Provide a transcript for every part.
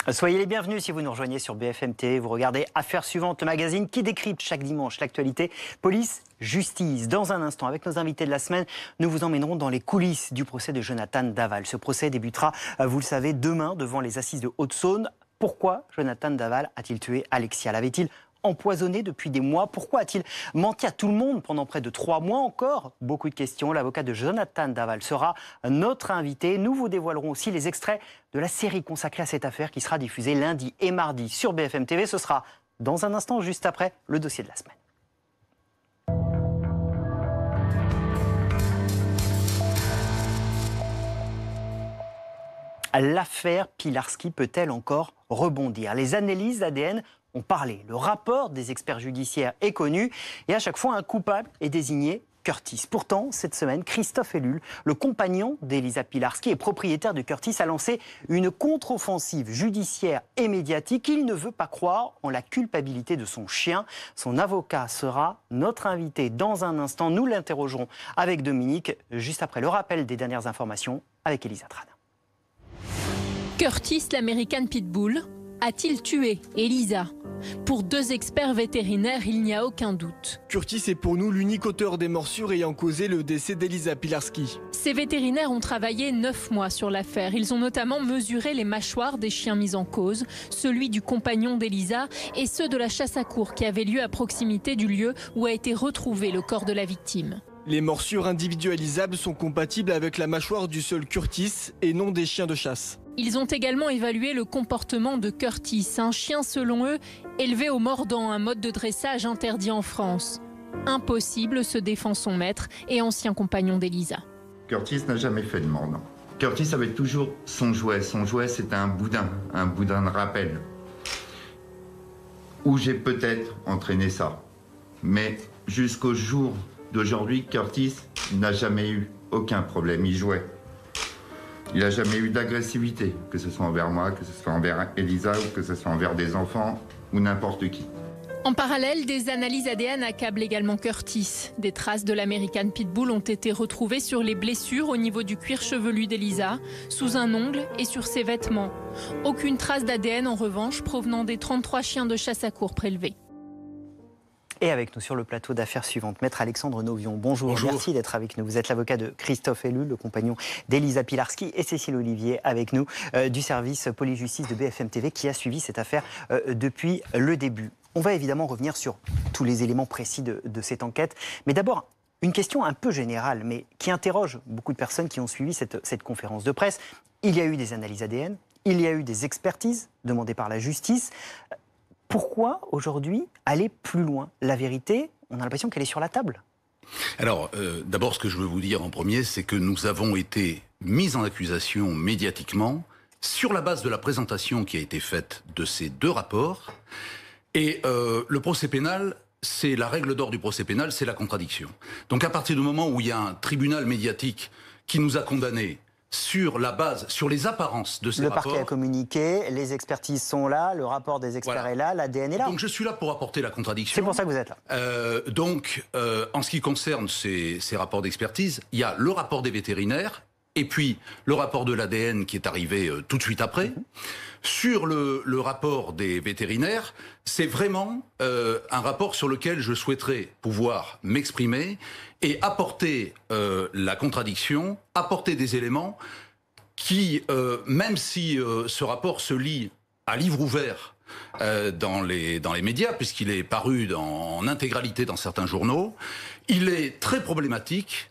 Soyez les bienvenus si vous nous rejoignez sur BFM TV. Vous regardez Affaires suivantes, le magazine qui décrypte chaque dimanche l'actualité police, justice. Dans un instant, avec nos invités de la semaine, nous vous emmènerons dans les coulisses du procès de Jonathan Daval. Ce procès débutera, vous le savez, demain devant les assises de Haute-Saône. Pourquoi Jonathan Daval a-t-il tué Alexia? L'avait-il empoisonné depuis des mois? Pourquoi a-t-il menti à tout le monde pendant près de 3 mois encore? Beaucoup de questions. L'avocat de Jonathan Daval sera notre invité. Nous vous dévoilerons aussi les extraits de la série consacrée à cette affaire qui sera diffusée lundi et mardi sur BFM TV. Ce sera dans un instant, juste après le dossier de la semaine. L'affaire Pilarski peut-elle encore rebondir? Les analyses d'ADN ont parlé. Le rapport des experts judiciaires est connu et à chaque fois un coupable est désigné, Curtis. Pourtant, cette semaine, Christophe Ellul, le compagnon d'Elisa Pilarski et propriétaire de Curtis, a lancé une contre-offensive judiciaire et médiatique. Il ne veut pas croire en la culpabilité de son chien. Son avocat sera notre invité dans un instant. Nous l'interrogerons avec Dominique, juste après le rappel des dernières informations avec Elisa Trane. Curtis, l'American Pitbull, a-t-il tué Elisa? Pour 2 experts vétérinaires, il n'y a aucun doute. Curtis est pour nous l'unique auteur des morsures ayant causé le décès d'Elisa Pilarski. Ces vétérinaires ont travaillé 9 mois sur l'affaire. Ils ont notamment mesuré les mâchoires des chiens mis en cause, celui du compagnon d'Elisa et ceux de la chasse à courre qui avait lieu à proximité du lieu où a été retrouvé le corps de la victime. Les morsures individualisables sont compatibles avec la mâchoire du seul Curtis et non des chiens de chasse. Ils ont également évalué le comportement de Curtis, un chien selon eux élevé au mordant, un mode de dressage interdit en France. Impossible, se défend son maître et ancien compagnon d'Elisa. Curtis n'a jamais fait de mordant. Curtis avait toujours son jouet. Son jouet, c'était un boudin de rappel. Où j'ai peut-être entraîné ça. Mais jusqu'au jour d'aujourd'hui, Curtis n'a jamais eu aucun problème. Il jouait. Il n'a jamais eu d'agressivité, que ce soit envers moi, que ce soit envers Elisa, ou que ce soit envers des enfants, ou n'importe qui. En parallèle, des analyses ADN accablent également Curtis. Des traces de l'American Pitbull ont été retrouvées sur les blessures au niveau du cuir chevelu d'Elisa, sous un ongle et sur ses vêtements. Aucune trace d'ADN en revanche provenant des 33 chiens de chasse à courre prélevés. Et avec nous sur le plateau d'affaires suivantes, Maître Alexandre Novion. Bonjour, merci d'être avec nous. Vous êtes l'avocat de Christophe Ellul, le compagnon d'Elisa Pilarski, et Cécile Olivier avec nous du service police-justice de BFM TV qui a suivi cette affaire depuis le début. On va évidemment revenir sur tous les éléments précis de cette enquête. Mais d'abord, une question un peu générale, mais qui interroge beaucoup de personnes qui ont suivi cette conférence de presse. Il y a eu des analyses ADN, il y a eu des expertises demandées par la justice. Pourquoi, aujourd'hui, aller plus loin? La vérité, on a l'impression qu'elle est sur la table. Alors, d'abord, ce que je veux vous dire en premier, c'est que nous avons été mis en accusation médiatiquement sur la base de la présentation qui a été faite de ces 2 rapports. Et le procès pénal, c'est la règle d'or du procès pénal, c'est la contradiction. Donc, à partir du moment où il y a un tribunal médiatique qui nous a condamnés sur la base, sur les apparences de ces rapports. Le parquet a communiqué, les expertises sont là, le rapport des experts est là, l'ADN est là. Donc je suis là pour apporter la contradiction. C'est pour ça que vous êtes là. En ce qui concerne ces rapports d'expertise, il y a le rapport des vétérinaires et puis le rapport de l'ADN qui est arrivé tout de suite après. Sur le rapport des vétérinaires, c'est vraiment un rapport sur lequel je souhaiterais pouvoir m'exprimer et apporter la contradiction, apporter des éléments qui, même si ce rapport se lit à livre ouvert dans les médias, puisqu'il est paru en intégralité dans certains journaux, il est très problématique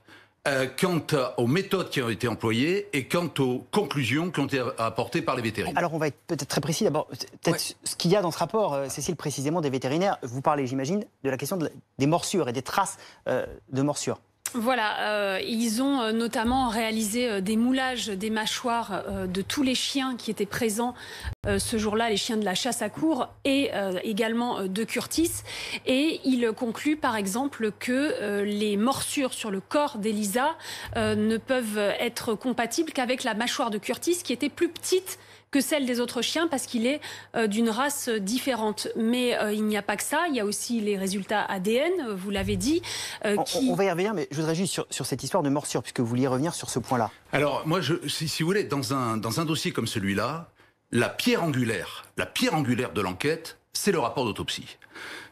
quant aux méthodes qui ont été employées et quant aux conclusions qui ont été apportées par les vétérinaires. Alors on va être peut-être très précis. D'abord, ce qu'il y a dans ce rapport, Cécile, précisément des vétérinaires. Vous parlez, j'imagine, de la question des morsures et des traces de morsures. Voilà, ils ont notamment réalisé des moulages des mâchoires de tous les chiens qui étaient présents ce jour-là, les chiens de la chasse à courre et également de Curtis. Et ils concluent par exemple que les morsures sur le corps d'Elisa ne peuvent être compatibles qu'avec la mâchoire de Curtis qui était plus petite que celle des autres chiens parce qu'il est d'une race différente. Mais il n'y a pas que ça, il y a aussi les résultats ADN, vous l'avez dit. On va y revenir, mais je voudrais juste sur cette histoire de morsure, puisque vous vouliez revenir sur ce point-là. Alors moi, si vous voulez, dans un dossier comme celui-là, la pierre angulaire de l'enquête, c'est le rapport d'autopsie.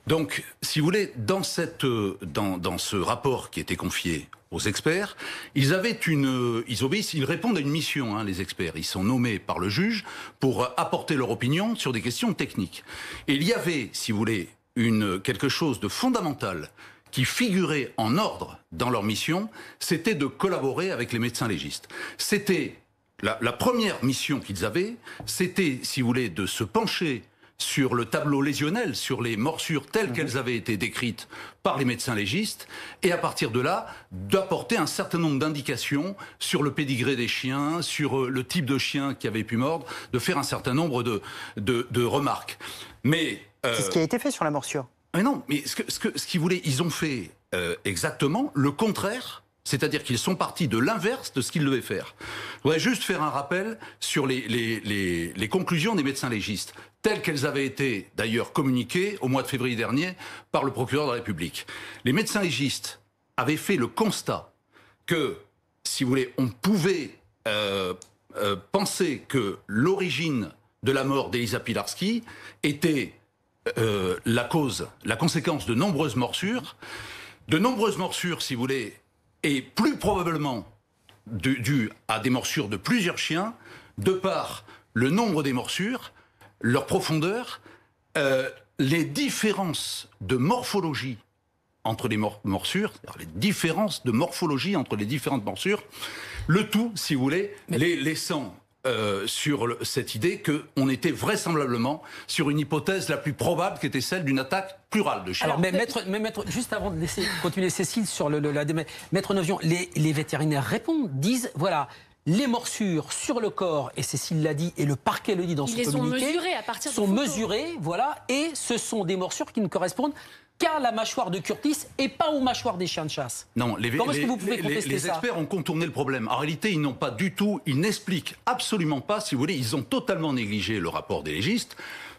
Donc, si vous voulez, dans ce rapport qui était confié aux experts, ils répondent à une mission, hein, les experts. Ils sont nommés par le juge pour apporter leur opinion sur des questions techniques. Et il y avait, si vous voulez, quelque chose de fondamental qui figurait en ordre dans leur mission, c'était de collaborer avec les médecins légistes. C'était la première mission qu'ils avaient, c'était, si vous voulez, de se pencher sur le tableau lésionnel, sur les morsures telles qu'elles avaient été décrites par les médecins légistes, et à partir de là, d'apporter un certain nombre d'indications sur le pédigré des chiens, sur le type de chien qui avait pu mordre, de faire un certain nombre de remarques. Mais c'est ce qui a été fait sur la morsure. Mais non, mais ce qu'ils voulaient, ils ont fait exactement le contraire. C'est-à-dire qu'ils sont partis de l'inverse de ce qu'ils devaient faire. Je voudrais juste faire un rappel sur les conclusions des médecins légistes, telles qu'elles avaient été d'ailleurs communiquées au mois de février dernier par le procureur de la République. Les médecins légistes avaient fait le constat que, si vous voulez, on pouvait penser que l'origine de la mort d'Elisa Pilarski était la conséquence de nombreuses morsures. De nombreuses morsures, si vous voulez, et plus probablement dû à des morsures de plusieurs chiens, de par le nombre des morsures, leur profondeur, les différences de morphologie entre les morsures, les différences de morphologie entre les différentes morsures, le tout, si vous voulez, les laissant sur cette idée qu'on était vraisemblablement sur une hypothèse la plus probable qui était celle d'une attaque plurale de chiens. Alors, maître, juste avant de laisser continuer Cécile sur Maître Novion, les vétérinaires répondent, disent, voilà, les morsures sur le corps, et Cécile l'a dit, et le parquet le dit dans son communiqué, mesurées à partir de sont photos. mesurées, voilà, et ce sont des morsures qui ne correspondent qu'à la mâchoire de Curtis et pas aux mâchoires des chiens de chasse. Non, comment est-ce que vous pouvez contester ça ? Les experts ont contourné le problème. En réalité, ils n'ont pas du tout, ils n'expliquent absolument pas, si vous voulez, ils ont totalement négligé le rapport des légistes,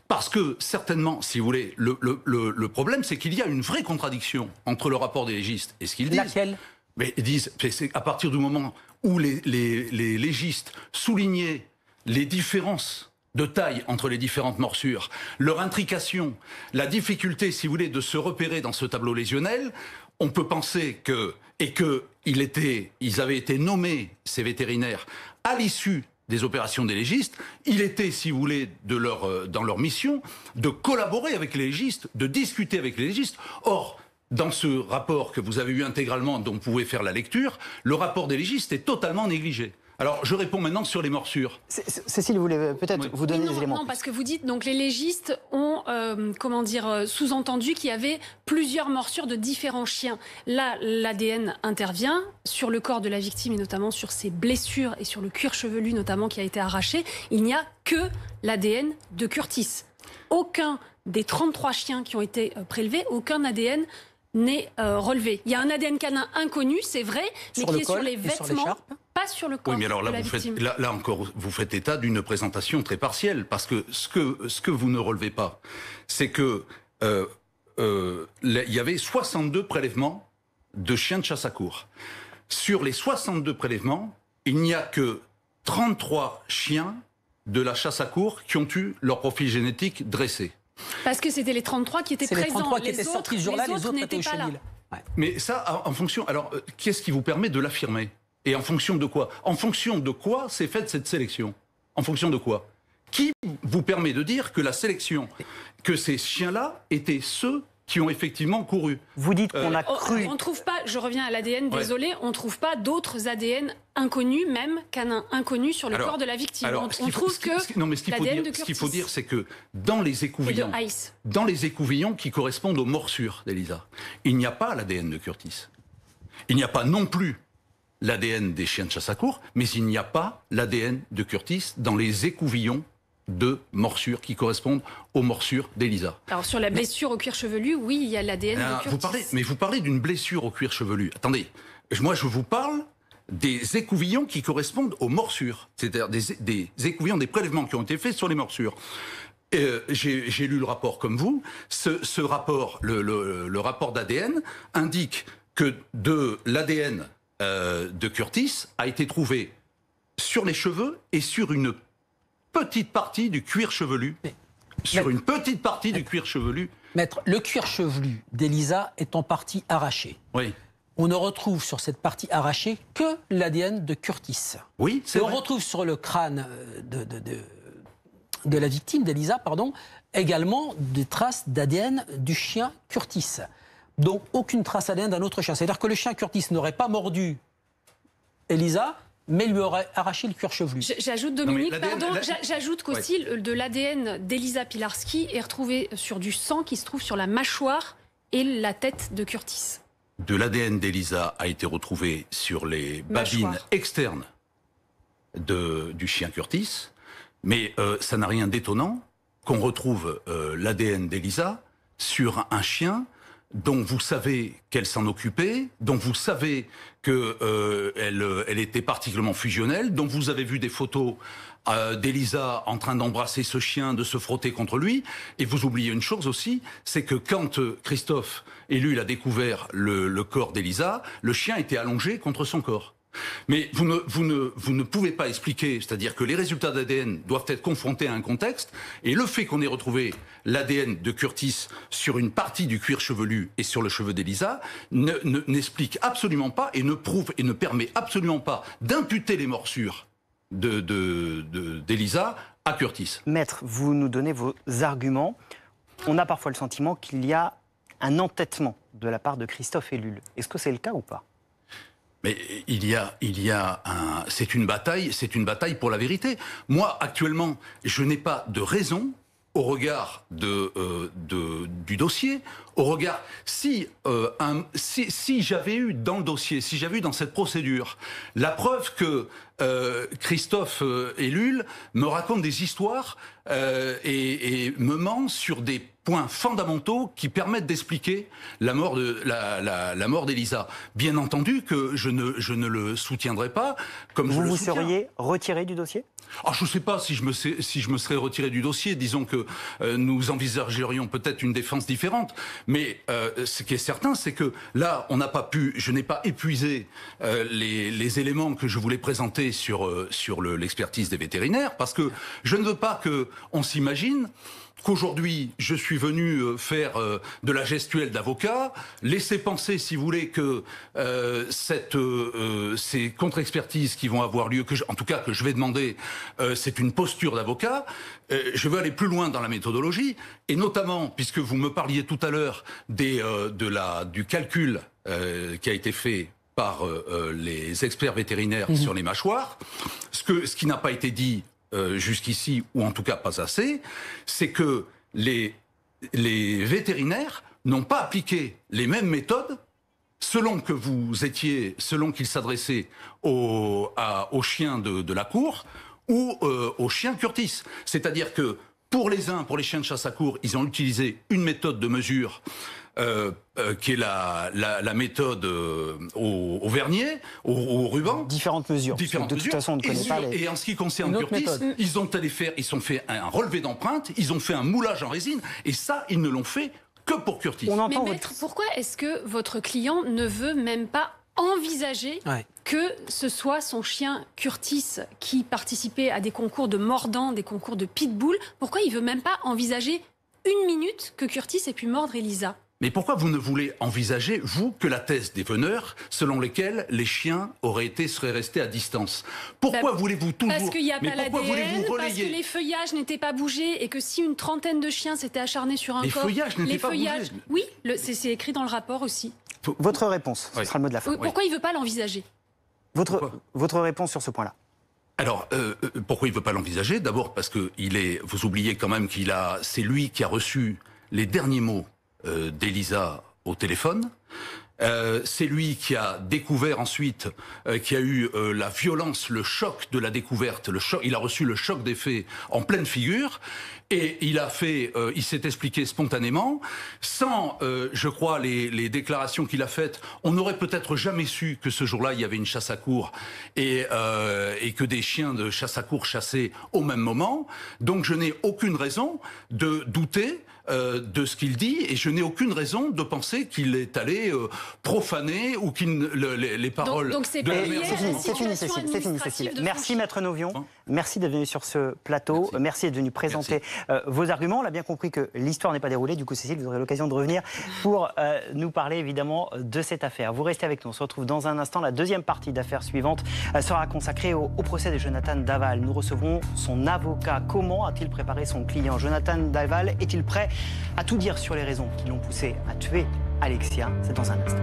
parce que certainement, si vous voulez, le problème, c'est qu'il y a une vraie contradiction entre le rapport des légistes et ce qu'ils disent. Laquelle ? Mais ils disent, c'est à partir du moment où les légistes soulignaient les différences de taille entre les différentes morsures, leur intrication, la difficulté, si vous voulez, de se repérer dans ce tableau lésionnel, on peut penser ils avaient été nommés, ces vétérinaires, à l'issue des opérations des légistes. Il était, si vous voulez, dans leur mission, de collaborer avec les légistes, de discuter avec les légistes. Or, dans ce rapport que vous avez eu intégralement, dont vous pouvez faire la lecture, le rapport des légistes est totalement négligé. Alors, je réponds maintenant sur les morsures. Cécile, vous voulez peut-être vous donner des éléments. Non, parce que vous dites, donc les légistes ont, sous-entendu qu'il y avait plusieurs morsures de différents chiens. Là, l'ADN intervient sur le corps de la victime et notamment sur ses blessures et sur le cuir chevelu notamment qui a été arraché. Il n'y a que l'ADN de Curtis. Aucun des 33 chiens qui ont été prélevés, aucun ADN n'est relevé. Il y a un ADN canin inconnu, c'est vrai, mais qui est sur les vêtements, pas sur le corps. Oui, mais alors là, là encore, vous faites état d'une présentation très partielle, parce que ce que vous ne relevez pas, c'est que il y avait 62 prélèvements de chiens de chasse à courre. Sur les 62 prélèvements, il n'y a que 33 chiens de la chasse à courre qui ont eu leur profil génétique dressé. Parce que c'était les 33 qui étaient présents. Les 33 qui étaient sortis ce jour-là, les autres étaient au chenil. Ouais. Mais ça, en fonction... Alors, qu'est-ce qui vous permet de l'affirmer ? Et en fonction de quoi ? En fonction de quoi s'est faite cette sélection ? En fonction de quoi ? Qui vous permet de dire que la sélection, que ces chiens-là étaient ceux qui ont effectivement couru ? Vous dites qu'on a cru... On ne trouve pas, je reviens à l'ADN, désolé, on ne trouve pas d'autres ADN inconnus, même canins inconnus sur le corps de la victime. Alors, on trouve que l'ADN de Curtis. Ce qu'il faut dire, c'est que dans les écouvillons qui correspondent aux morsures d'Elisa, il n'y a pas l'ADN de Curtis. Il n'y a pas non plus l'ADN des chiens de chasse à courre, mais il n'y a pas l'ADN de Curtis dans les écouvillons de morsures qui correspondent aux morsures d'Elisa. Alors sur la blessure au cuir chevelu, oui, il y a l'ADN de Curtis. Vous parlez d'une blessure au cuir chevelu. Attendez, moi je vous parle des écouvillons qui correspondent aux morsures, c'est-à-dire des écouvillons, des prélèvements qui ont été faits sur les morsures. J'ai lu le rapport comme vous. Ce rapport, le rapport d'ADN, indique que de l'ADN de Curtis a été trouvé sur les cheveux et sur une petite partie du cuir chevelu. Sur une petite partie du cuir chevelu. Maître, le cuir chevelu d'Elisa est en partie arraché. Oui. On ne retrouve sur cette partie arrachée que l'ADN de Curtis. Oui, c'est vrai. On retrouve sur le crâne de la victime, d'Elisa, pardon, également des traces d'ADN du chien Curtis. Donc aucune trace ADN d'un autre chien. C'est-à-dire que le chien Curtis n'aurait pas mordu Elisa, mais lui aurait arraché le cuir chevelu. J'ajoute, Dominique, j'ajoute qu'aussi de l'ADN d'Elisa Pilarski est retrouvé sur du sang qui se trouve sur la mâchoire et la tête de Curtis. De l'ADN d'Elisa a été retrouvé sur les babines externes du chien Curtis, mais ça n'a rien d'étonnant qu'on retrouve l'ADN d'Elisa sur un chien dont vous savez qu'elle s'en occupait, dont vous savez qu'elle était particulièrement fusionnelle, dont vous avez vu des photos d'Elisa en train d'embrasser ce chien, de se frotter contre lui. Et vous oubliez une chose aussi, c'est que quand Christophe Ellul a découvert le corps d'Elisa, le chien était allongé contre son corps. Mais vous ne pouvez pas expliquer, c'est-à-dire que les résultats d'ADN doivent être confrontés à un contexte, et le fait qu'on ait retrouvé l'ADN de Curtis sur une partie du cuir chevelu et sur le cheveu d'Elisa n'explique absolument pas et ne prouve et ne permet absolument pas d'imputer les morsures d'Elisa à Curtis. Maître, vous nous donnez vos arguments. On a parfois le sentiment qu'il y a un entêtement de la part de Christophe Ellul. Est-ce que c'est le cas ou pas ? Mais c'est une bataille pour la vérité. Moi, actuellement, je n'ai pas de raison, au regard du dossier, au regard si j'avais eu dans le dossier, si j'avais eu dans cette procédure la preuve que Christophe Ellul me raconte des histoires et me ment sur des points fondamentaux qui permettent d'expliquer la mort d'Elisa. Bien entendu que je ne le soutiendrai pas comme je le soutiens. Vous seriez retiré du dossier ? Je ne sais pas si je me serais retiré du dossier. Disons que nous envisagerions peut-être une défense différente. Mais ce qui est certain, c'est que là, je n'ai pas épuisé les éléments que je voulais présenter sur l'expertise des vétérinaires, parce que je ne veux pas qu'on s'imagine qu'aujourd'hui, je suis venu faire de la gestuelle d'avocat, laisser penser, si vous voulez, que ces contre-expertises qui vont avoir lieu, en tout cas que je vais demander, c'est une posture d'avocat. Je veux aller plus loin dans la méthodologie, et notamment, puisque vous me parliez tout à l'heure du calcul qui a été fait par les experts vétérinaires sur les mâchoires, ce qui n'a pas été dit jusqu'ici, ou en tout cas pas assez, c'est que les vétérinaires n'ont pas appliqué les mêmes méthodes selon qu'ils s'adressaient aux chiens de la cour ou aux chiens Curtis. C'est-à-dire que pour les chiens de chasse à cour, ils ont utilisé une méthode de mesure qui est la méthode au vernier, au ruban. Différentes mesures. De toute façon, on ne connaît pas les... Et en ce qui concerne Curtis, ils ont fait un relevé d'empreinte, ils ont fait un moulage en résine, et ça, ils ne l'ont fait que pour Curtis. Mais maître, pourquoi est-ce que votre client ne veut même pas envisager que ce soit son chien Curtis qui participait à des concours de mordant, des concours de pitbull? Pourquoi il ne veut même pas envisager une minute que Curtis ait pu mordre Elisa? Mais pourquoi vous ne voulez envisager, vous, que la thèse des veneurs, selon lesquels les chiens seraient restés à distance? Pourquoi voulez-vous toujours... Parce qu'il n'y a pas l'ADN, parce que les feuillages n'étaient pas bougés, et que si une trentaine de chiens s'étaient acharnés sur un corps... Les feuillages n'étaient pas bougés. Oui, c'est écrit dans le rapport aussi. Votre réponse, ce sera le mot de la fin. Pourquoi il ne veut pas l'envisager? Votre réponse sur ce point-là? Alors, pourquoi il ne veut pas l'envisager? D'abord parce que vous oubliez quand même c'est lui qui a reçu les derniers mots d'Elisa au téléphone. C'est lui qui a découvert ensuite, qui a eu la violence, le choc de la découverte, il a reçu le choc des faits en pleine figure, et il s'est expliqué spontanément, sans, je crois, les déclarations qu'il a faites. On n'aurait peut-être jamais su que ce jour-là, il y avait une chasse à cour, et que des chiens de chasse à cour chassaient au même moment. Donc je n'ai aucune raison de douter de ce qu'il dit, et je n'ai aucune raison de penser qu'il est allé profaner ou qu'il les paroles donc c'est de la lié mère. à la C'est fini, situation Cécile. de Merci, son Maître Novion. Merci d'être venu sur ce plateau. Merci d'être venu présenter vos arguments. On a bien compris que l'histoire n'est pas déroulée. Du coup, Cécile, vous aurez l'occasion de revenir pour nous parler évidemment de cette affaire. Vous restez avec nous. On se retrouve dans un instant. La deuxième partie d'affaires suivante sera consacrée au procès de Jonathan Daval. Nous recevrons son avocat. Comment a-t-il préparé son client? Jonathan Daval est-il prêt à tout dire sur les raisons qui l'ont poussé à tuer Alexia? C'est dans un instant.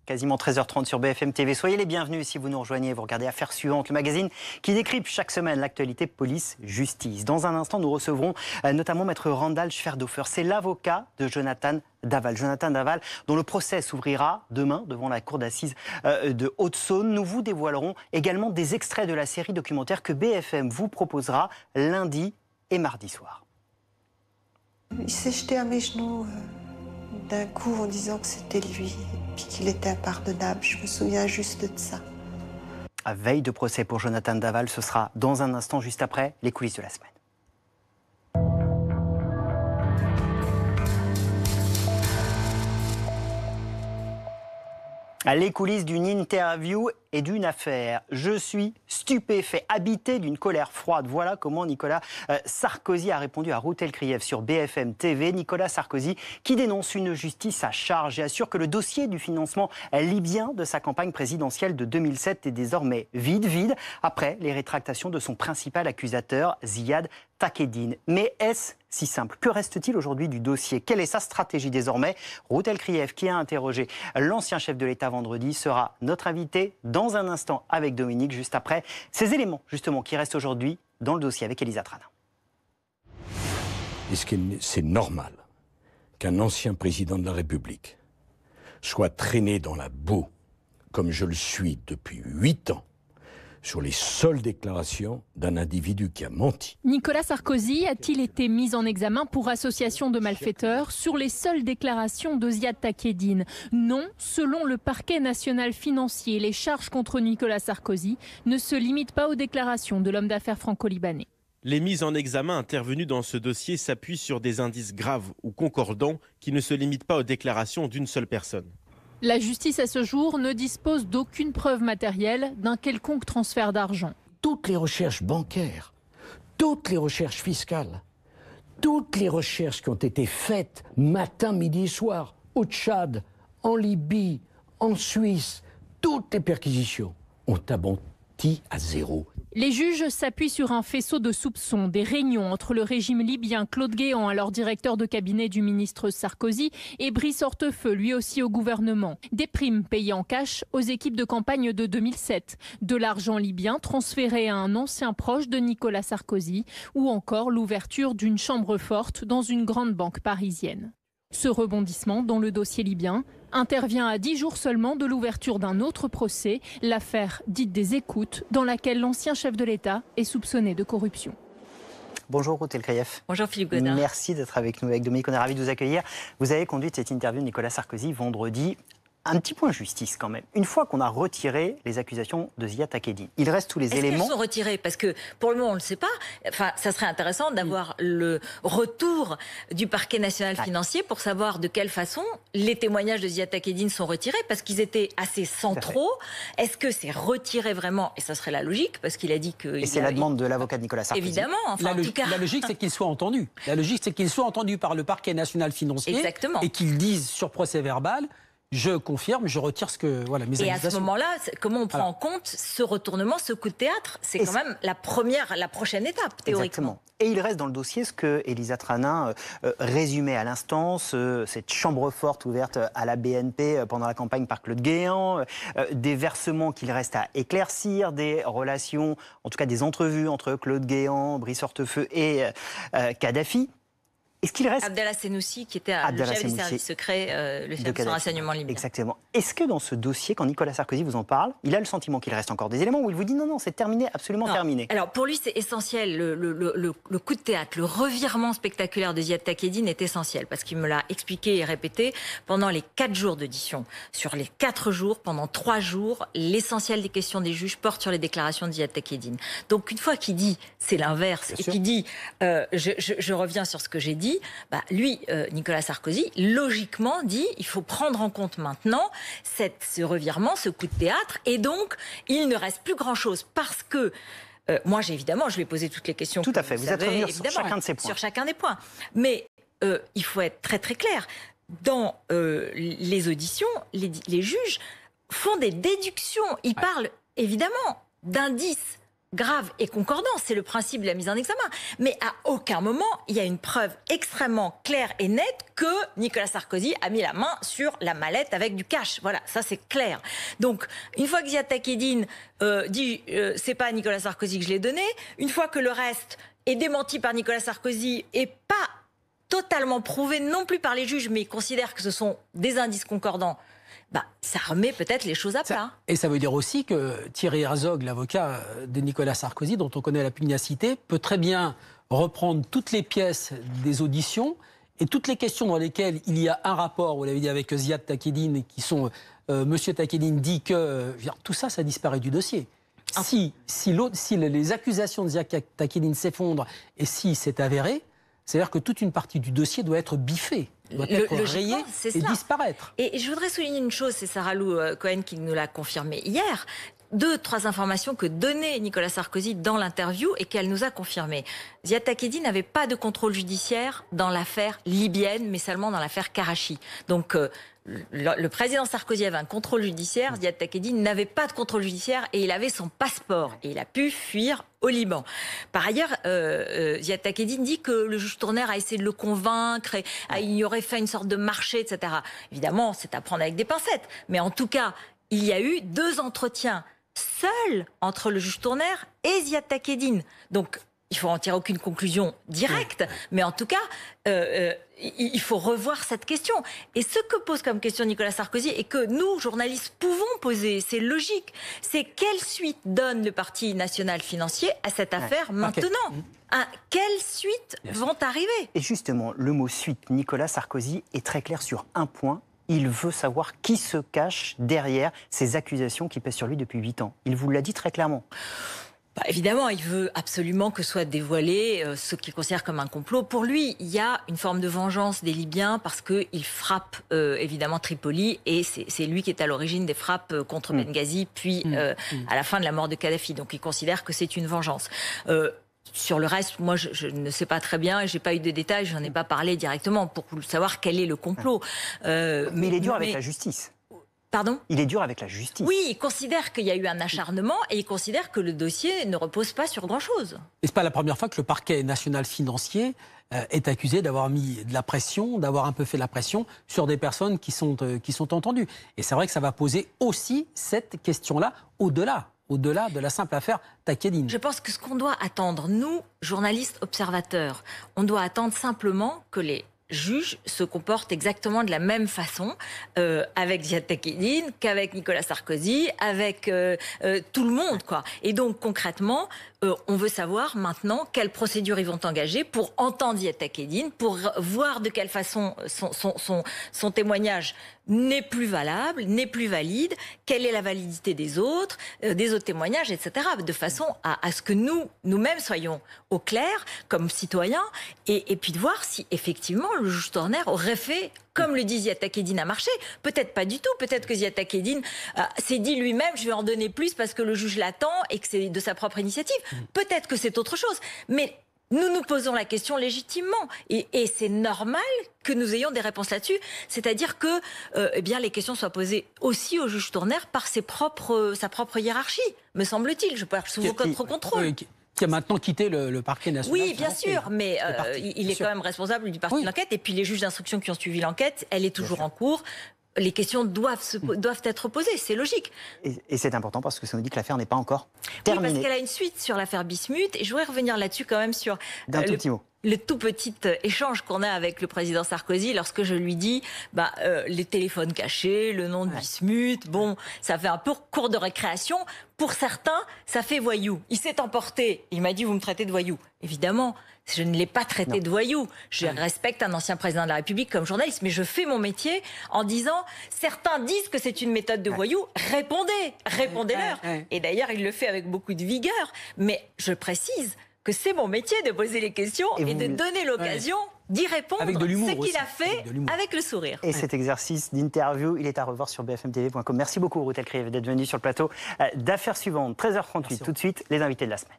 Quasiment 13h30 sur BFM TV. Soyez les bienvenus si vous nous rejoignez. Vous regardez Affaires suivantes, le magazine qui décrypte chaque semaine l'actualité police-justice. Dans un instant, nous recevrons notamment Maître Randall Schwerdhofer. C'est l'avocat de Jonathan Daval. Jonathan Daval, dont le procès s'ouvrira demain devant la cour d'assises de Haute-Saône. Nous vous dévoilerons également des extraits de la série documentaire que BFM vous proposera lundi et mardi soir. Il s'est jeté à mes genoux d'un coup en disant que c'était lui, puis qu'il était impardonnable. Je me souviens juste de ça. À veille de procès pour Jonathan Daval, ce sera dans un instant, juste après les coulisses de la semaine. Les coulisses d'une interview et d'une affaire. Je suis stupéfait, habité d'une colère froide. Voilà comment Nicolas Sarkozy a répondu à Ruth Elkrieff sur BFM TV. Nicolas Sarkozy qui dénonce une justice à charge et assure que le dossier du financement libyen de sa campagne présidentielle de 2007 est désormais vide après les rétractations de son principal accusateur, Ziad Takieddine. Mais est-ce si simple? Que reste-t-il aujourd'hui du dossier? Quelle est sa stratégie désormais? Ruth Elkrieff, qui a interrogé l'ancien chef de l'État vendredi, sera notre invité dans un instant avec Dominique, juste après ces éléments justement qui restent aujourd'hui dans le dossier avec Elisa Trana. Est-ce que c'est normal qu'un ancien président de la République soit traîné dans la boue, comme je le suis depuis 8 ans, sur les seules déclarations d'un individu qui a menti? Nicolas Sarkozy a-t-il été mis en examen pour association de malfaiteurs sur les seules déclarations de Ziad Takieddine? Non, selon le parquet national financier, les charges contre Nicolas Sarkozy ne se limitent pas aux déclarations de l'homme d'affaires franco-libanais. Les mises en examen intervenues dans ce dossier s'appuient sur des indices graves ou concordants qui ne se limitent pas aux déclarations d'une seule personne. La justice à ce jour ne dispose d'aucune preuve matérielle d'un quelconque transfert d'argent. Toutes les recherches bancaires, toutes les recherches fiscales, toutes les recherches qui ont été faites matin, midi et soir, au Tchad, en Libye, en Suisse, toutes les perquisitions ont abouti à zéro. Les juges s'appuient sur un faisceau de soupçons, des réunions entre le régime libyen, Claude Guéant, alors directeur de cabinet du ministre Sarkozy, et Brice Hortefeux, lui aussi au gouvernement. Des primes payées en cash aux équipes de campagne de 2007, de l'argent libyen transféré à un ancien proche de Nicolas Sarkozy, ou encore l'ouverture d'une chambre forte dans une grande banque parisienne. Ce rebondissement dans le dossier libyen intervient à 10 jours seulement de l'ouverture d'un autre procès, l'affaire dite des écoutes, dans laquelle l'ancien chef de l'État est soupçonné de corruption. Bonjour Ruth Elkrieff. Bonjour Philippe Godin. Merci d'être avec nous, avec Dominique. On est ravis de vous accueillir. Vous avez conduit cette interview de Nicolas Sarkozy vendredi. Un petit point justice quand même. Une fois qu'on a retiré les accusations de Ziad Takieddine, il reste tous les éléments. Est-ce qu'elles sont retirées? Parce que pour le moment, on ne le sait pas. Enfin, ça serait intéressant d'avoir le retour du parquet national financier pour savoir de quelle façon les témoignages de Ziad Takieddine sont retirés, parce qu'ils étaient assez centraux. Est-ce que c'est retiré vraiment? Et ça serait la logique, parce qu'il a dit que... Et c'est la demande de l'avocat de Nicolas Sarkozy. Évidemment. Enfin, en tout cas... La logique, c'est qu'il soit entendu. La logique, c'est qu'il soit entendu par le parquet national financier. Exactement. Et qu'il dise sur procès verbal: je confirme, je retire ce que mes accusations. Et à ce moment-là, comment on prend en compte ce retournement, ce coup de théâtre? C'est quand même la prochaine étape, théoriquement. Exactement. Et il reste dans le dossier ce que Elisa Trana résumait à l'instant, cette chambre forte ouverte à la BNP pendant la campagne par Claude Guéant, des versements qu'il reste à éclaircir, des relations, en tout cas des entrevues entre Claude Guéant, Brice Hortefeux et Kadhafi. Est-ce qu'il reste... Abdallah Senoussi, qui était le chef du service secret, le service de renseignement libyen. Exactement. Est-ce que dans ce dossier, quand Nicolas Sarkozy vous en parle, il a le sentiment qu'il reste encore des éléments où il vous dit non, c'est terminé, absolument terminé? Alors pour lui, c'est essentiel. Le coup de théâtre, le revirement spectaculaire de Ziad Takieddine est essentiel parce qu'il me l'a expliqué et répété pendant les 4 jours d'audition. Sur les 4 jours, pendant 3 jours, l'essentiel des questions des juges porte sur les déclarations de Ziad Takieddine. Donc une fois qu'il dit c'est l'inverse et qu'il dit je reviens sur ce que j'ai dit, lui, Nicolas Sarkozy, logiquement dit il faut prendre en compte maintenant ce revirement, ce coup de théâtre, et donc il ne reste plus grand-chose parce que moi, évidemment, je lui ai posé toutes les questions. Tout à fait, vous êtes revenu sur chacun de ces points. Sur chacun des points. Mais il faut être très très clair. Dans les auditions, les juges font des déductions. Ils parlent évidemment d'indices graves et concordants. C'est le principe de la mise en examen. Mais à aucun moment, il y a une preuve extrêmement claire et nette que Nicolas Sarkozy a mis la main sur la mallette avec du cash. Voilà, ça c'est clair. Donc, une fois que Ziad Takieddine dit c'est pas à Nicolas Sarkozy que je l'ai donné, une fois que le reste est démenti par Nicolas Sarkozy et pas totalement prouvé non plus par les juges, mais ils considèrent que ce sont des indices concordants, ça remet peut-être les choses à plat. Et ça veut dire aussi que Thierry Herzog, l'avocat de Nicolas Sarkozy, dont on connaît la pugnacité, peut très bien reprendre toutes les pièces des auditions et toutes les questions dans lesquelles il y a un rapport, vous l'avez dit avec Ziad Takieddine, qui sont Monsieur Takieddine dit que tout ça, ça disparaît du dossier. Si les accusations de Ziad Takieddine s'effondrent et si c'est avéré, c'est-à-dire que toute une partie du dossier doit être biffée, doit être rayée et disparaître. Et je voudrais souligner une chose, c'est Sarah Lou Cohen qui nous l'a confirmé hier. 2-3 informations que donnait Nicolas Sarkozy dans l'interview et qu'elle nous a confirmées. Ziad Takieddine n'avait pas de contrôle judiciaire dans l'affaire libyenne, mais seulement dans l'affaire Karachi. Donc le président Sarkozy avait un contrôle judiciaire, Ziad Takieddine n'avait pas de contrôle judiciaire et il avait son passeport et il a pu fuir au Liban. Par ailleurs, Ziad Takieddine dit que le juge Tourner a essayé de le convaincre, il y aurait fait une sorte de marché, etc. Évidemment, c'est à prendre avec des pincettes, mais en tout cas, il y a eu 2 entretiens seuls entre le juge Tourner et Ziad Takieddine. Donc, il faut en tirer aucune conclusion directe, mais en tout cas, il faut revoir cette question. Et ce que pose comme question Nicolas Sarkozy et que nous, journalistes, pouvons poser, c'est logique, c'est quelle suite donne le Parti national financier à cette affaire maintenant ? Quelles suites vont arriver ? Et justement, le mot suite, Nicolas Sarkozy est très clair sur un point. Il veut savoir qui se cache derrière ces accusations qui pèsent sur lui depuis 8 ans. Il vous l'a dit très clairement. Évidemment, il veut absolument que soit dévoilé ce qu'il considère comme un complot. Pour lui, il y a une forme de vengeance des Libyens parce qu'il frappe évidemment Tripoli et c'est lui qui est à l'origine des frappes contre Benghazi, puis à la fin de la mort de Kadhafi. Donc il considère que c'est une vengeance. Sur le reste, moi, je ne sais pas très bien et j'ai pas eu de détails, j'en ai pas parlé directement pour savoir quel est le complot. Mais il est dur avec la justice. Pardon ? Il est dur avec la justice. Oui, il considère qu'il y a eu un acharnement et il considère que le dossier ne repose pas sur grand-chose. Et c'est pas la première fois que le parquet national financier est accusé d'avoir mis de la pression, d'avoir un peu fait la pression sur des personnes qui sont entendues. Et c'est vrai que ça va poser aussi cette question-là au-delà de la simple affaire Takieddine. Je pense que ce qu'on doit attendre, nous, journalistes observateurs, on doit attendre simplement que les juges se comportent exactement de la même façon avec Ziad Takieddine qu'avec Nicolas Sarkozy, avec tout le monde, quoi. Et donc, concrètement, on veut savoir maintenant quelles procédures ils vont engager pour entendre Ziad Takieddine, pour voir de quelle façon son témoignage n'est plus valable, n'est plus valide, quelle est la validité des autres témoignages, etc. De façon à ce que nous-mêmes soyons au clair comme citoyens et puis de voir si effectivement le juge Tourner aurait fait comme le dit Ziad Takieddine, a marché. Peut-être pas du tout. Peut-être que Ziad Takieddine s'est dit lui-même je vais en donner plus parce que le juge l'attend et que c'est de sa propre initiative. Peut-être que c'est autre chose. Mais nous nous posons la question légitimement. Et c'est normal que nous ayons des réponses là-dessus. C'est-à-dire que les questions soient posées aussi au juge Tourner par sa propre hiérarchie, me semble-t-il. Je peux être sous votre contrôle. Qui a maintenant quitté le parquet national. Oui, bien sûr, mais il est quand même responsable du parti de l'enquête. Et puis les juges d'instruction qui ont suivi l'enquête, elle est toujours en cours. Les questions doivent être posées, c'est logique. Et c'est important parce que ça nous dit que l'affaire n'est pas encore terminée. Oui, parce qu'elle a une suite sur l'affaire Bismuth. Et je voudrais revenir là-dessus quand même sur... D'un tout petit mot. le tout petit échange qu'on a avec le président Sarkozy lorsque je lui dis les téléphones cachés, le nom de Bismuth, bon, ça fait un peu cours de récréation. Pour certains, ça fait voyou. Il s'est emporté. Il m'a dit, vous me traitez de voyou. Évidemment, je ne l'ai pas traité de voyou. Je respecte un ancien président de la République comme journaliste, mais je fais mon métier en disant, certains disent que c'est une méthode de voyou. Répondez-leur. Et d'ailleurs, il le fait avec beaucoup de vigueur. Mais je précise que c'est mon métier de poser les questions et de donner l'occasion d'y répondre. Avec de l'humour ce qu'il aussi. a fait avec le sourire. Et cet exercice d'interview, il est à revoir sur bfmtv.com. Merci beaucoup, Ruth Elkrieve, d'être venue sur le plateau d'Affaires suivantes. 13h38, merci. Tout de suite, les invités de la semaine.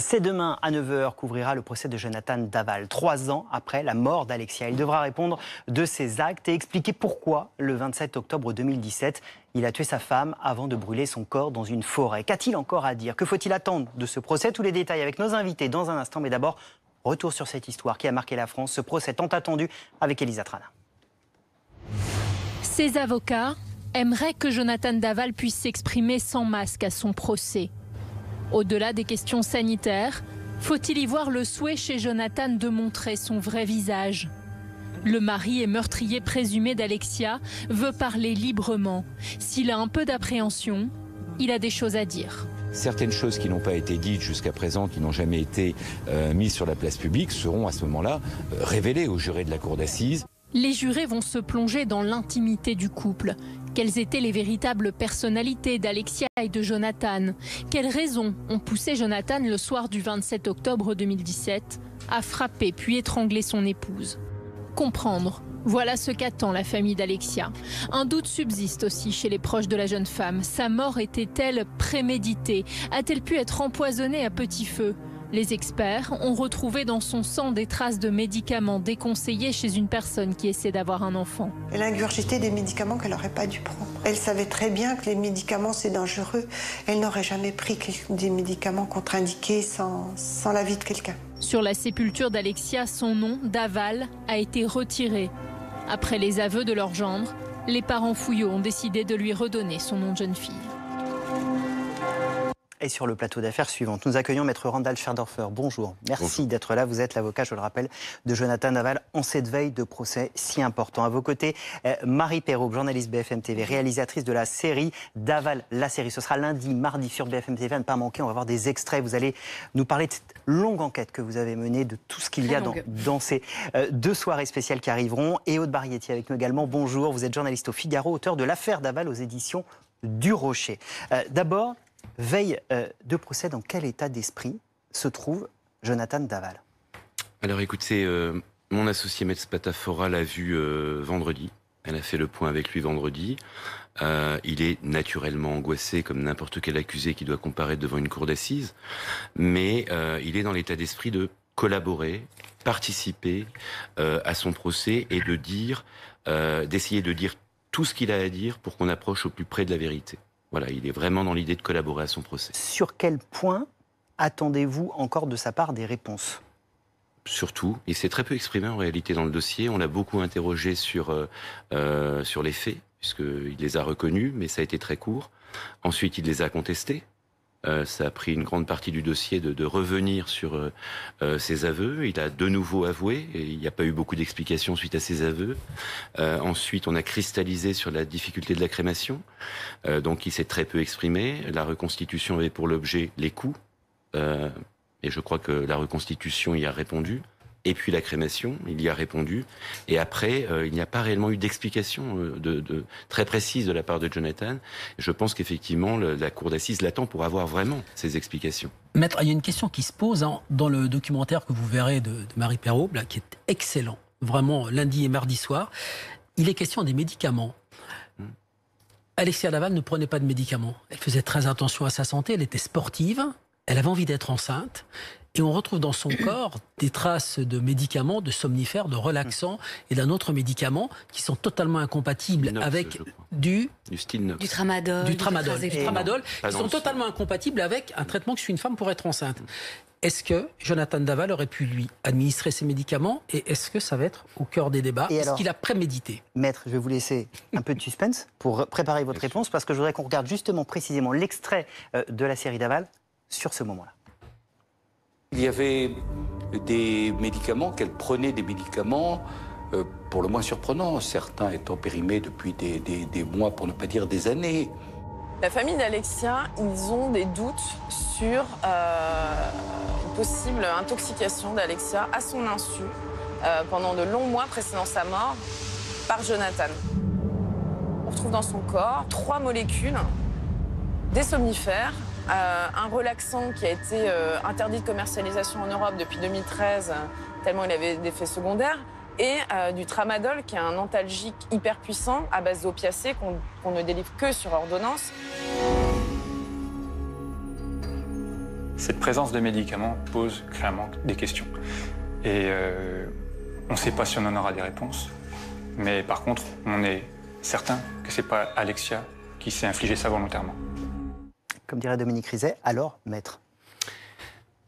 C'est demain à 9h qu'ouvrira le procès de Jonathan Daval. 3 ans après la mort d'Alexia. Il devra répondre de ses actes et expliquer pourquoi, le 27 octobre 2017, il a tué sa femme avant de brûler son corps dans une forêt. Qu'a-t-il encore à dire? Que faut-il attendre de ce procès? Tous les détails avec nos invités dans un instant. Mais d'abord, retour sur cette histoire qui a marqué la France. Ce procès tant attendu avec Elisa Trana. Ses avocats aimeraient que Jonathan Daval puisse s'exprimer sans masque à son procès. Au-delà des questions sanitaires, faut-il y voir le souhait chez Jonathan de montrer son vrai visage? Le mari et meurtrier présumé d'Alexia veut parler librement. S'il a un peu d'appréhension, il a des choses à dire. Certaines choses qui n'ont pas été dites jusqu'à présent, qui n'ont jamais été mises sur la place publique, seront à ce moment-là révélées aux jurés de la cour d'assises. Les jurés vont se plonger dans l'intimité du couple. Quelles étaient les véritables personnalités d'Alexia et de Jonathan? Quelles raisons ont poussé Jonathan le soir du 27 octobre 2017 à frapper puis étrangler son épouse? Comprendre, voilà ce qu'attend la famille d'Alexia. Un doute subsiste aussi chez les proches de la jeune femme. Sa mort était-elle préméditée? A-t-elle pu être empoisonnée à petit feu? Les experts ont retrouvé dans son sang des traces de médicaments déconseillés chez une personne qui essaie d'avoir un enfant. Elle a ingurgité des médicaments qu'elle n'aurait pas dû prendre. Elle savait très bien que les médicaments, c'est dangereux. Elle n'aurait jamais pris des médicaments contre-indiqués sans l'avis de quelqu'un. Sur la sépulture d'Alexia, son nom, Daval, a été retiré. Après les aveux de leur gendre, les parents Fouillot ont décidé de lui redonner son nom de jeune fille. Et sur le plateau d'affaires suivante, nous accueillons Maître Randall Scherdorfer. Bonjour, merci d'être là. Vous êtes l'avocat, je le rappelle, de Jonathan Daval en cette veille de procès si important. À vos côtés, Marie Perrault, journaliste BFM TV, réalisatrice de la série Daval, la série. Ce sera lundi, mardi sur BFM TV, à ne pas manquer. On va voir des extraits. Vous allez nous parler de cette longue enquête que vous avez menée, de tout ce qu'il y a dans ces 2 soirées spéciales qui arriveront. Et Aude Barietti avec nous également. Bonjour, vous êtes journaliste au Figaro, auteur de l'affaire Daval aux éditions du Rocher. D'abord, veille de procès, dans quel état d'esprit se trouve Jonathan Daval? Alors écoutez, mon associé Maître Spatafora l'a vu vendredi. Elle a fait le point avec lui vendredi. Il est naturellement angoissé comme n'importe quel accusé qui doit comparaître devant une cour d'assises. Mais il est dans l'état d'esprit de collaborer, participer à son procès et d'essayer de dire tout ce qu'il a à dire pour qu'on approche au plus près de la vérité. Voilà, il est vraiment dans l'idée de collaborer à son procès. Sur quel point attendez-vous encore de sa part des réponses? Surtout, il s'est très peu exprimé en réalité dans le dossier. On l'a beaucoup interrogé sur les faits, puisqu'il les a reconnus, mais ça a été très court. Ensuite, il les a contestés. Ça a pris une grande partie du dossier de revenir sur ses aveux. Il a de nouveau avoué, et il n'y a pas eu beaucoup d'explications suite à ses aveux. Ensuite, on a cristallisé sur la difficulté de la crémation. Donc il s'est très peu exprimé. La reconstitution avait pour l'objet les coups. Et je crois que la reconstitution y a répondu. Et puis la crémation, il y a répondu. Et après, il n'y a pas réellement eu d'explication très précise de la part de Jonathan. Je pense qu'effectivement, la cour d'assises l'attend pour avoir vraiment ces explications. Maître, il y a une question qui se pose dans le documentaire que vous verrez de Marie Perrault, là, qui est excellent, vraiment lundi et mardi soir. Il est question des médicaments. Alexia Daval ne prenait pas de médicaments. Elle faisait très attention à sa santé, elle était sportive, elle avait envie d'être enceinte. Et on retrouve dans son corps des traces de médicaments, de somnifères, de relaxants et d'un autre médicament qui sont totalement incompatibles Nox, avec du Stilnox. Du tramadol. Du tramadol, qui sont totalement incompatibles avec un traitement que suit une femme pour être enceinte. Est-ce que Jonathan Daval aurait pu lui administrer ces médicaments et est-ce que ça va être au cœur des débats? Est-ce qu'il a prémédité? Maître, je vais vous laisser un peu de suspense pour préparer votre réponse parce que je voudrais qu'on regarde justement précisément l'extrait de la série Daval sur ce moment-là. Il y avait des médicaments, qu'elle prenait des médicaments pour le moins surprenants, certains étant périmés depuis des mois, pour ne pas dire des années. La famille d'Alexia, ils ont des doutes sur une possible intoxication d'Alexia à son insu pendant de longs mois précédant sa mort par Jonathan. On retrouve dans son corps 3 molécules, des somnifères, un relaxant qui a été interdit de commercialisation en Europe depuis 2013, tellement il avait des effets secondaires, et du tramadol, qui est un antalgique hyper puissant à base d'opiacés qu'on ne délivre que sur ordonnance. Cette présence de médicaments pose clairement des questions. Et on ne sait pas si on en aura des réponses, mais par contre, on est certain que ce n'est pas Alexia qui s'est infligé ça volontairement. Comme dirait Dominique Rizet, alors, maître?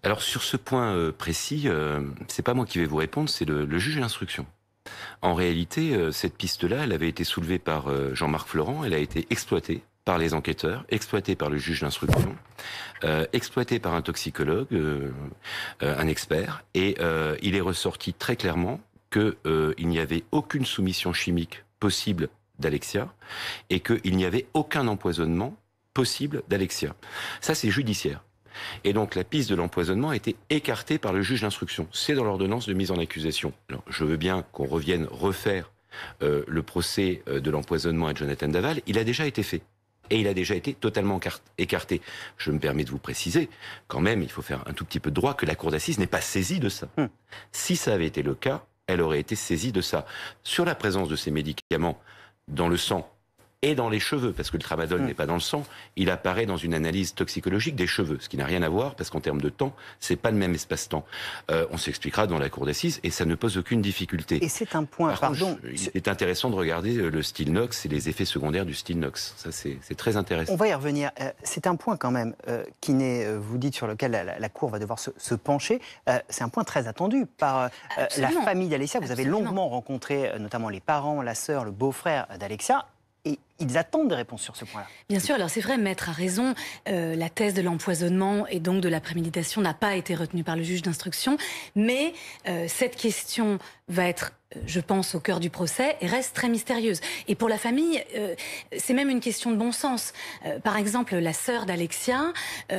Alors sur ce point précis, c'est pas moi qui vais vous répondre, c'est le juge d'instruction. En réalité, cette piste-là, elle avait été soulevée par Jean-Marc Florent, elle a été exploitée par les enquêteurs, exploitée par le juge d'instruction, exploitée par un toxicologue, un expert, et il est ressorti très clairement qu'il n'y avait aucune soumission chimique possible d'Alexia et qu'il n'y avait aucun empoisonnement possible d'Alexia. Ça, c'est judiciaire. Et donc la piste de l'empoisonnement a été écartée par le juge d'instruction. C'est dans l'ordonnance de mise en accusation. Alors, je veux bien qu'on revienne refaire le procès de l'empoisonnement à Jonathan Daval. Il a déjà été fait. Et il a déjà été totalement écarté. Je me permets de vous préciser, quand même, il faut faire un tout petit peu de droit, que la cour d'assises n'est pas saisie de ça. Si ça avait été le cas, elle aurait été saisie de ça. Sur la présence de ces médicaments dans le sang, et dans les cheveux, parce que le tramadol n'est pas dans le sang, il apparaît dans une analyse toxicologique des cheveux, ce qui n'a rien à voir, parce qu'en termes de temps, c'est pas le même espace-temps. On s'expliquera dans la cour d'assises, et ça ne pose aucune difficulté. Et c'est un point, il est intéressant de regarder le Stilnox et les effets secondaires du Stilnox. Ça, c'est très intéressant. On va y revenir. C'est un point quand même qui n'est, vous dites, sur lequel la Cour va devoir se pencher. C'est un point très attendu par la famille d'Alexia. Vous avez longuement rencontré notamment les parents, la sœur, le beau-frère d'Alexia. Et ils attendent des réponses sur ce point-là. Bien sûr, alors c'est vrai, Maître a raison, la thèse de l'empoisonnement et donc de la préméditation n'a pas été retenue par le juge d'instruction, mais cette question va être, je pense, au cœur du procès et reste très mystérieuse. Et pour la famille, c'est même une question de bon sens. Par exemple, la sœur d'Alexia a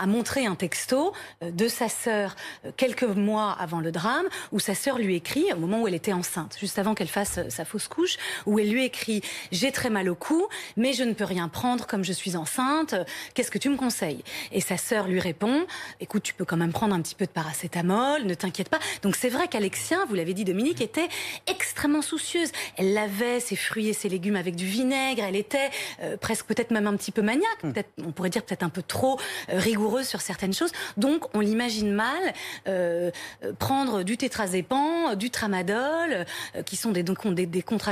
montré un texto de sa sœur quelques mois avant le drame, où sa sœur lui écrit, au moment où elle était enceinte, juste avant qu'elle fasse sa fausse couche, où elle lui écrit « J'ai très mal au cou, mais je ne peux rien prendre comme je suis enceinte, qu'est-ce que tu me conseilles ?» Et sa sœur lui répond « Écoute, tu peux quand même prendre un petit peu de paracétamol, ne t'inquiète pas. » Donc c'est vrai qu'Alexia, vous l'avez dit Dominique, était extrêmement soucieuse. Elle lavait ses fruits et ses légumes avec du vinaigre, elle était presque peut-être même un petit peu maniaque, on pourrait dire peut-être un peu trop rigoureuse sur certaines choses. Donc on l'imagine mal prendre du tétrazépan, du tramadol, qui sont des contractants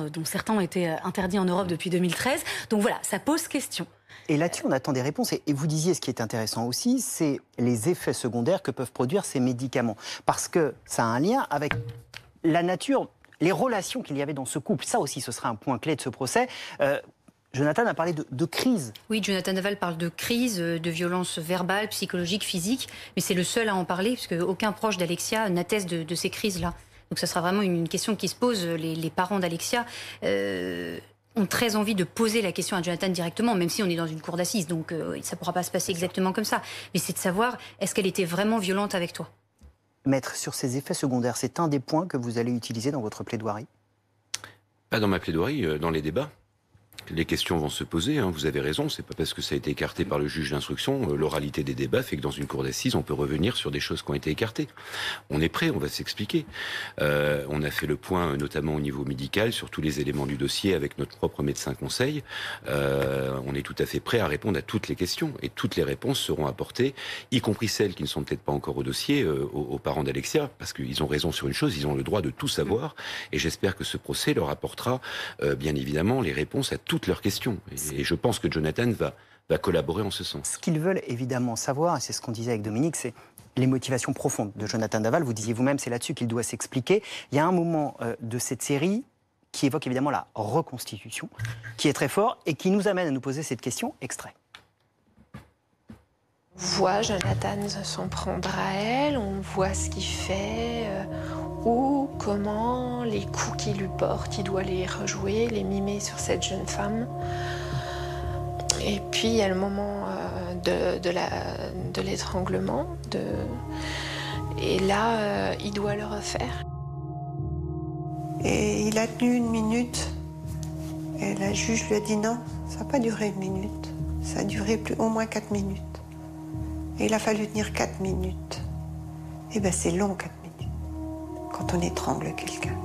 dont certains ont été interdits en Europe depuis 2013. Donc voilà, ça pose question. Et là-dessus, on attend des réponses. Et vous disiez, ce qui est intéressant aussi, c'est les effets secondaires que peuvent produire ces médicaments. Parce que ça a un lien avec la nature, les relations qu'il y avait dans ce couple. Ça aussi, ce sera un point clé de ce procès. Jonathan a parlé de crise. Oui, Jonathan Daval parle de crise, de violence verbale, psychologique, physique. Mais c'est le seul à en parler, puisque aucun proche d'Alexia n'atteste de ces crises-là. Donc ça sera vraiment une question qui se pose. Les parents d'Alexia ont très envie de poser la question à Jonathan directement, même si on est dans une cour d'assises, donc ça ne pourra pas se passer exactement comme ça. Mais c'est de savoir, est-ce qu'elle était vraiment violente avec toi? Maître, sur ces effets secondaires, c'est un des points que vous allez utiliser dans votre plaidoirie? Pas dans ma plaidoirie, dans les débats. Les questions vont se poser, hein, vous avez raison, c'est pas parce que ça a été écarté par le juge d'instruction, l'oralité des débats fait que dans une cour d'assises, on peut revenir sur des choses qui ont été écartées. On est prêt, on va s'expliquer. On a fait le point, notamment au niveau médical, sur tous les éléments du dossier avec notre propre médecin conseil. On est tout à fait prêt à répondre à toutes les questions et toutes les réponses seront apportées, y compris celles qui ne sont peut-être pas encore au dossier, aux parents d'Alexia, parce qu'ils ont raison sur une chose, ils ont le droit de tout savoir et j'espère que ce procès leur apportera bien évidemment les réponses à toutes leurs questions. Et je pense que Jonathan va va collaborer en ce sens. Ce qu'ils veulent évidemment savoir, et c'est ce qu'on disait avec Dominique, c'est les motivations profondes de Jonathan Daval. Vous disiez vous-même, c'est là-dessus qu'il doit s'expliquer. Il y a un moment de cette série qui évoque évidemment la reconstitution, qui est très fort et qui nous amène à nous poser cette question. Extrait. On voit Jonathan s'en prendre à elle, on voit ce qu'il fait, où, comment, les coups qu'il lui porte, il doit les rejouer, les mimer sur cette jeune femme. Et puis il y a le moment de l'étranglement, et là, il doit le refaire. Et il a tenu 1 minute. Et la juge lui a dit non, ça n'a pas duré 1 minute. Ça a duré au moins 4 minutes. Et il a fallu tenir 4 minutes. Eh bien, c'est long, 4 minutes, quand on étrangle quelqu'un.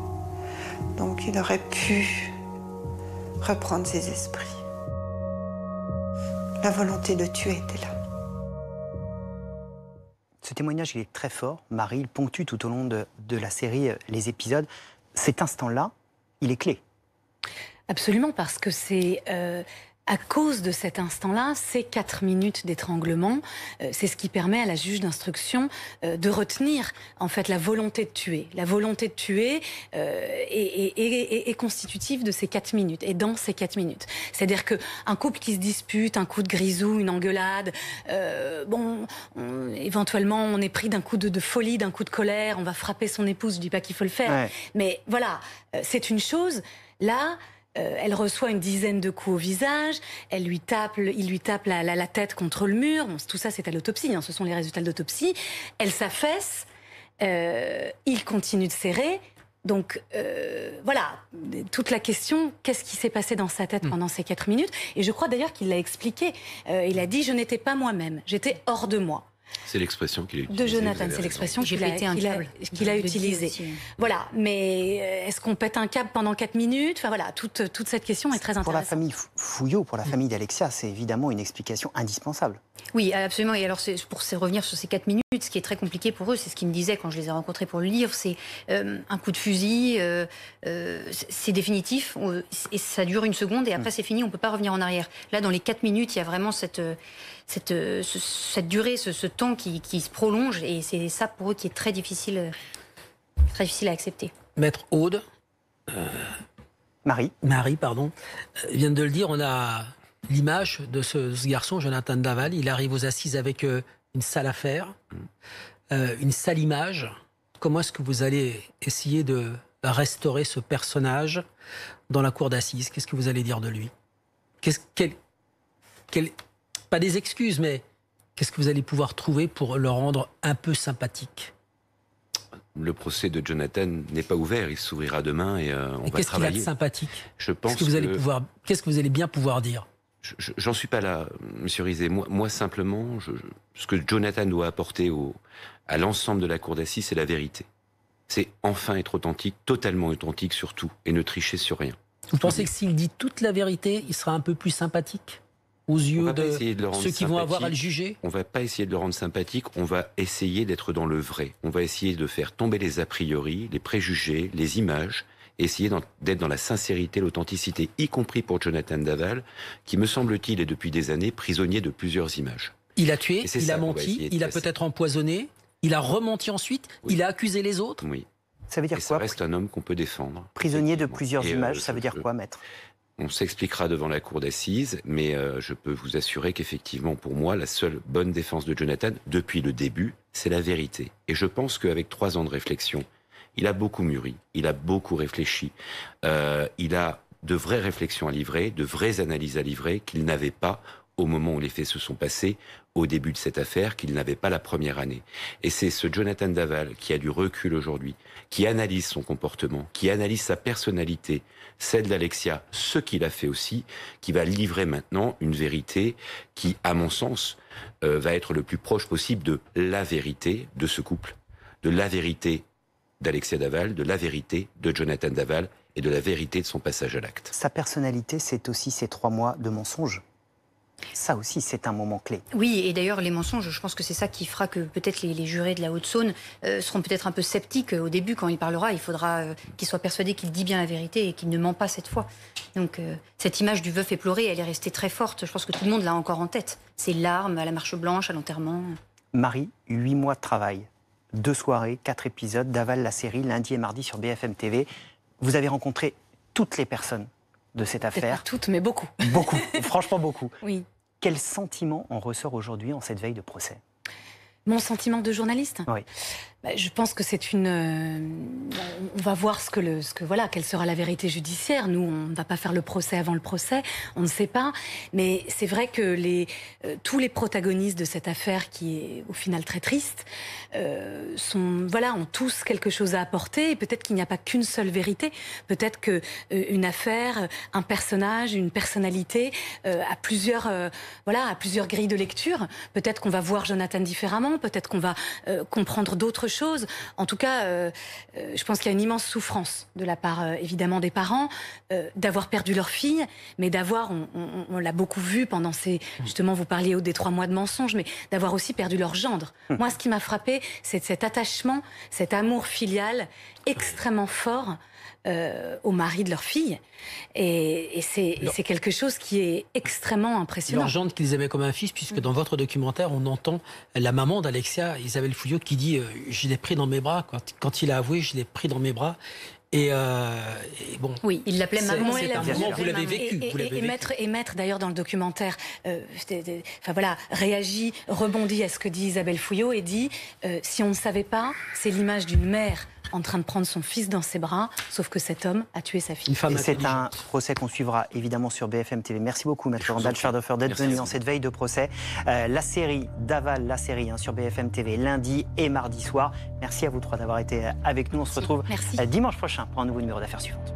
Donc, il aurait pu reprendre ses esprits. La volonté de tuer était là. Ce témoignage, il est très fort. Marie, il ponctue tout au long de la série les épisodes. Cet instant-là, il est clé. Absolument, parce que c'est à cause de cet instant-là, ces 4 minutes d'étranglement, c'est ce qui permet à la juge d'instruction de retenir en fait la volonté de tuer. La volonté de tuer est constitutive de ces 4 minutes et dans ces 4 minutes. C'est-à-dire qu'un couple qui se dispute, un coup de grisou, une engueulade, éventuellement on est pris d'un coup de folie, d'un coup de colère, on va frapper son épouse, je dis pas qu'il faut le faire, mais voilà, c'est une chose. Là, elle reçoit une dizaine de coups au visage, il lui tape la tête contre le mur. Bon, tout ça, c'est à l'autopsie, ce sont les résultats de l'autopsie. Elle s'affaisse, il continue de serrer. Donc, voilà, toute la question, qu'est-ce qui s'est passé dans sa tête pendant ces 4 minutes? Et je crois d'ailleurs qu'il l'a expliqué. Il a dit « je n'étais pas moi-même, j'étais hors de moi ». C'est l'expression qu'il a utilisée. De Jonathan, c'est l'expression qu'il a utilisée. Voilà, mais est-ce qu'on pète un câble pendant 4 minutes? Enfin voilà, toute cette question est très intéressante. Pour la famille Fouillot, pour la famille d'Alexia, c'est évidemment une explication indispensable. Oui, absolument. Et alors, pour revenir sur ces 4 minutes, ce qui est très compliqué pour eux, c'est ce qu'ils me disaient quand je les ai rencontrés pour le livre, c'est un coup de fusil, c'est définitif, et ça dure 1 seconde, et après c'est fini, on ne peut pas revenir en arrière. Là, dans les 4 minutes, il y a vraiment cette durée, ce temps qui se prolonge, et c'est ça pour eux qui est très difficile à accepter. Maître Aude, Marie, vient de le dire, on a l'image de ce garçon, Jonathan Daval. Il arrive aux assises avec une sale affaire, une sale image. Comment est-ce que vous allez essayer de restaurer ce personnage dans la cour d'assises? Qu'est-ce que vous allez dire de lui? Pas des excuses, mais qu'est-ce que vous allez pouvoir trouver pour le rendre un peu sympathique? Le procès de Jonathan n'est pas ouvert, il s'ouvrira demain et on va travailler. Qu'est-ce qu'il a de sympathique? Je pense qu'est-ce que vous allez bien pouvoir dire? J'en suis pas là, Monsieur Rizet. Moi simplement, ce que Jonathan doit apporter à l'ensemble de la cour d'assises, c'est la vérité. C'est enfin être authentique, totalement authentique sur tout, et ne tricher sur rien. Vous pensez que s'il dit toute la vérité, il sera un peu plus sympathique aux yeux de ceux qui vont avoir à le juger? On va pas essayer de le rendre sympathique, on va essayer d'être dans le vrai. On va essayer de faire tomber les a priori, les préjugés, les images, essayer d'être dans la sincérité, l'authenticité, y compris pour Jonathan Daval, qui, me semble-t-il, est depuis des années prisonnier de plusieurs images. Il a tué, il a menti, il a peut-être empoisonné, il a rementi ensuite, il a accusé les autres. Oui. Ça veut dire quoi? Ça reste un homme qu'on peut défendre. Prisonnier de plusieurs images, ça veut dire quoi, maître? On s'expliquera devant la cour d'assises, mais je peux vous assurer qu'effectivement, pour moi, la seule bonne défense de Jonathan, depuis le début, c'est la vérité. Et je pense qu'avec 3 ans de réflexion, il a beaucoup mûri, il a beaucoup réfléchi, il a de vraies réflexions à livrer, de vraies analyses à livrer qu'il n'avait pas au moment où les faits se sont passés, au début de cette affaire, qu'il n'avait pas la première année. Et c'est ce Jonathan Daval qui a du recul aujourd'hui, qui analyse son comportement, qui analyse sa personnalité, celle d'Alexia, ce qu'il a fait aussi, qui va livrer maintenant une vérité qui, à mon sens, va être le plus proche possible de la vérité de ce couple, de la vérité d'Alexia Daval, de la vérité de Jonathan Daval et de la vérité de son passage à l'acte. Sa personnalité, c'est aussi ces 3 mois de mensonges. Ça aussi, c'est un moment clé. Oui, et d'ailleurs, les mensonges, je pense que c'est ça qui fera que peut-être les jurés de la Haute-Saône seront peut-être un peu sceptiques au début quand il parlera. Il faudra qu'il soit persuadé qu'il dit bien la vérité et qu'il ne ment pas cette fois. Donc, cette image du veuf éploré, elle est restée très forte. Je pense que tout le monde l'a encore en tête. Ces larmes à la marche blanche, à l'enterrement. Marie, 8 mois de travail, 2 soirées, 4 épisodes d'Aval, la série, lundi et mardi sur BFM TV. Vous avez rencontré toutes les personnes de cette affaire. Pas toutes, mais beaucoup. Beaucoup, franchement beaucoup. Oui. Quel sentiment en ressort aujourd'hui en cette veille de procès? Mon sentiment de journaliste? Oui. Je pense que c'est une... on va voir quelle sera la vérité judiciaire. Nous, on ne va pas faire le procès avant le procès, on ne sait pas. Mais c'est vrai que tous les protagonistes de cette affaire, qui est au final très triste, ont tous quelque chose à apporter. Et peut-être qu'il n'y a pas qu'une seule vérité. Peut-être qu'une affaire, un personnage, une personnalité a plusieurs grilles de lecture. Peut-être qu'on va voir Jonathan différemment, peut-être qu'on va comprendre d'autres choses. En tout cas, je pense qu'il y a une immense souffrance de la part, évidemment, des parents, d'avoir perdu leur fille, mais d'avoir, on l'a beaucoup vu pendant justement, vous parliez des 3 mois de mensonges, mais d'avoir aussi perdu leur gendre. Moi, ce qui m'a frappé, c'est cet attachement, cet amour filial extrêmement fort au mari de leur fille. Et c'est quelque chose qui est extrêmement impressionnant. Leur gendre qu'ils aimaient comme un fils, puisque dans votre documentaire, on entend la maman d'Alexia, Isabelle Fouillot, qui dit « je l'ai pris dans mes bras ». Quand il a avoué, je l'ai pris dans mes bras. Et bon, oui, il l'appelait maman. C'est un moment, vous l'avez vécu. Et Maître, d'ailleurs, dans le documentaire, réagit, rebondit à ce que dit Isabelle Fouillot et dit si on ne savait pas, c'est l'image d'une mère en train de prendre son fils dans ses bras, sauf que cet homme a tué sa fille. Et c'est un procès qu'on suivra évidemment sur BFM TV. Merci beaucoup, Maître Randall Schardhofer, d'être venu dans cette veille de procès. La série d'Aval, la série sur BFM TV, lundi et mardi soir. Merci à vous 3 d'avoir été avec nous. On se retrouve dimanche prochain pour un nouveau numéro d'Affaires suivantes.